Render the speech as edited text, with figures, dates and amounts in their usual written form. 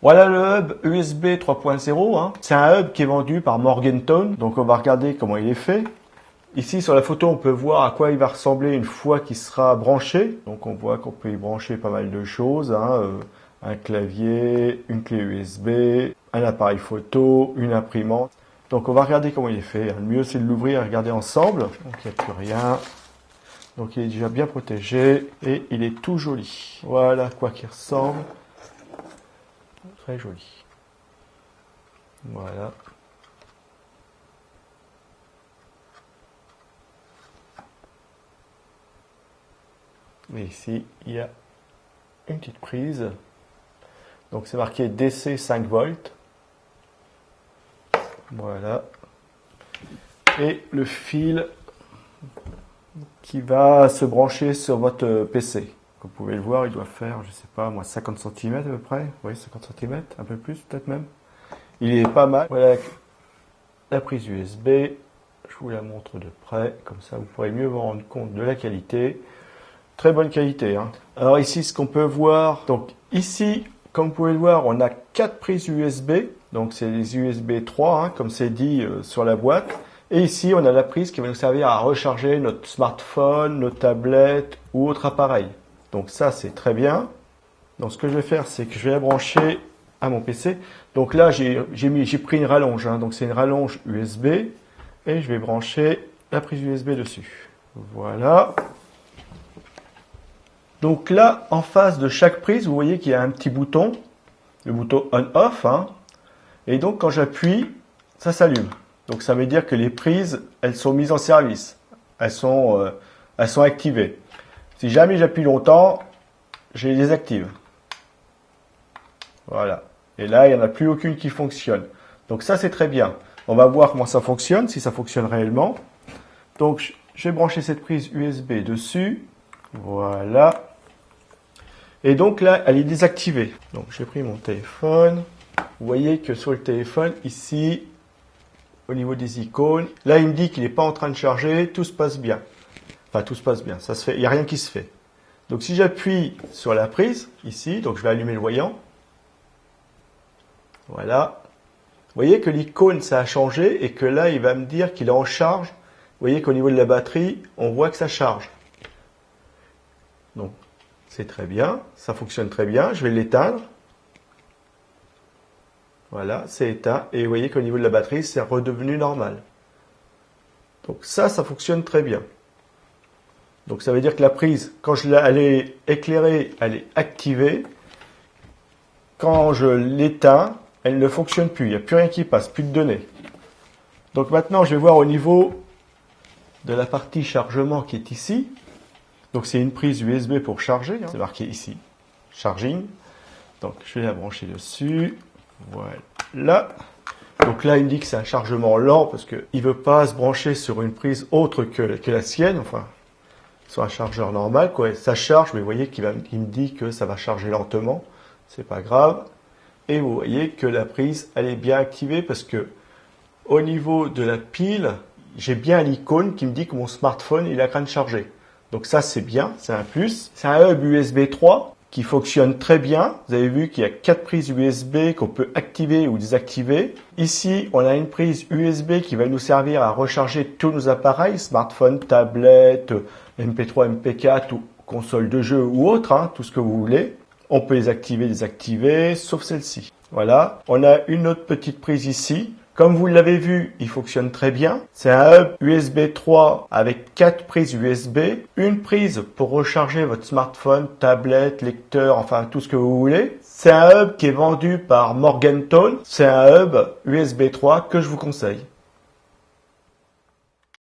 Voilà le hub USB 3.0. Hein. C'est un hub qui est vendu par Morganton. Donc on va regarder comment il est fait. Ici sur la photo, on peut voir à quoi il va ressembler une fois qu'il sera branché. Donc on voit qu'on peut y brancher pas mal de choses. Hein. Un clavier, une clé USB, un appareil photo, une imprimante. Donc on va regarder comment il est fait. Le mieux c'est de l'ouvrir et regarder ensemble. Donc il n'y a plus rien. Donc il est déjà bien protégé et il est tout joli. Voilà à quoi qu'il ressemble. Très joli. Voilà. Et ici, il y a une petite prise. Donc c'est marqué DC 5 volts. Voilà. Et le fil qui va se brancher sur votre PC. Comme vous pouvez le voir, il doit faire, je sais pas, moi 50 cm à peu près. Oui, 50 cm, un peu plus peut-être même. Il est pas mal. Voilà la prise USB. Je vous la montre de près, comme ça vous pourrez mieux vous rendre compte de la qualité. Très bonne qualité. Hein. Alors ici, ce qu'on peut voir, donc ici, comme vous pouvez le voir, on a 4 prises USB. Donc c'est les USB 3, hein, comme c'est dit sur la boîte. Et ici, on a la prise qui va nous servir à recharger notre smartphone, nos tablettes ou autre appareil. Donc ça, c'est très bien. Donc ce que je vais faire, c'est que je vais la brancher à mon PC. Donc là, j'ai pris une rallonge. Hein, donc c'est une rallonge USB. Et je vais brancher la prise USB dessus. Voilà. Donc là, en face de chaque prise, vous voyez qu'il y a un petit bouton. Le bouton on-off. Hein, et donc quand j'appuie, ça s'allume. Donc ça veut dire que les prises, elles sont mises en service. Elles sont activées. Si jamais j'appuie longtemps, je les désactive. Voilà. Et là, il n'y en a plus aucune qui fonctionne. Donc ça, c'est très bien. On va voir comment ça fonctionne, si ça fonctionne réellement. Donc, j'ai branché cette prise USB dessus. Voilà. Et donc là, elle est désactivée. Donc, j'ai pris mon téléphone. Vous voyez que sur le téléphone, ici, au niveau des icônes, là, il me dit qu'il n'est pas en train de charger. Tout se passe bien. Enfin, tout se passe bien. Ça se fait. Il n'y a rien qui se fait. Donc, si j'appuie sur la prise, ici, donc je vais allumer le voyant. Voilà. Vous voyez que l'icône, ça a changé et que là, il va me dire qu'il est en charge. Vous voyez qu'au niveau de la batterie, on voit que ça charge. Donc, c'est très bien. Ça fonctionne très bien. Je vais l'éteindre. Voilà, c'est éteint. Et vous voyez qu'au niveau de la batterie, c'est redevenu normal. Donc ça fonctionne très bien. Donc ça veut dire que la prise, quand elle est éclairée, elle est activée. Quand je l'éteins, elle ne fonctionne plus. Il n'y a plus rien qui passe, plus de données. Donc maintenant, je vais voir au niveau de la partie chargement qui est ici. Donc c'est une prise USB pour charger. Hein. C'est marqué ici, charging. Donc je vais la brancher dessus. Voilà. Donc là, il me dit que c'est un chargement lent parce qu'il ne veut pas se brancher sur une prise autre que la sienne. Enfin, sur un chargeur normal, quoi. Ça charge, mais vous voyez qu'il me dit que ça va charger lentement. C'est pas grave. Et vous voyez que la prise, elle est bien activée parce que au niveau de la pile, j'ai bien l'icône qui me dit que mon smartphone, il est en train de charger. Donc ça, c'est bien, c'est un plus. C'est un hub USB 3 qui fonctionne très bien. Vous avez vu qu'il y a 4 prises USB qu'on peut activer ou désactiver. Ici, on a une prise USB qui va nous servir à recharger tous nos appareils, smartphone, tablette, MP3, MP4 ou console de jeu ou autre, hein, tout ce que vous voulez. On peut les activer, désactiver, sauf celle-ci. Voilà. On a une autre petite prise ici. Comme vous l'avez vu, il fonctionne très bien. C'est un hub USB 3 avec 4 prises USB. Une prise pour recharger votre smartphone, tablette, lecteur, enfin tout ce que vous voulez. C'est un hub qui est vendu par Morganton. C'est un hub USB 3 que je vous conseille.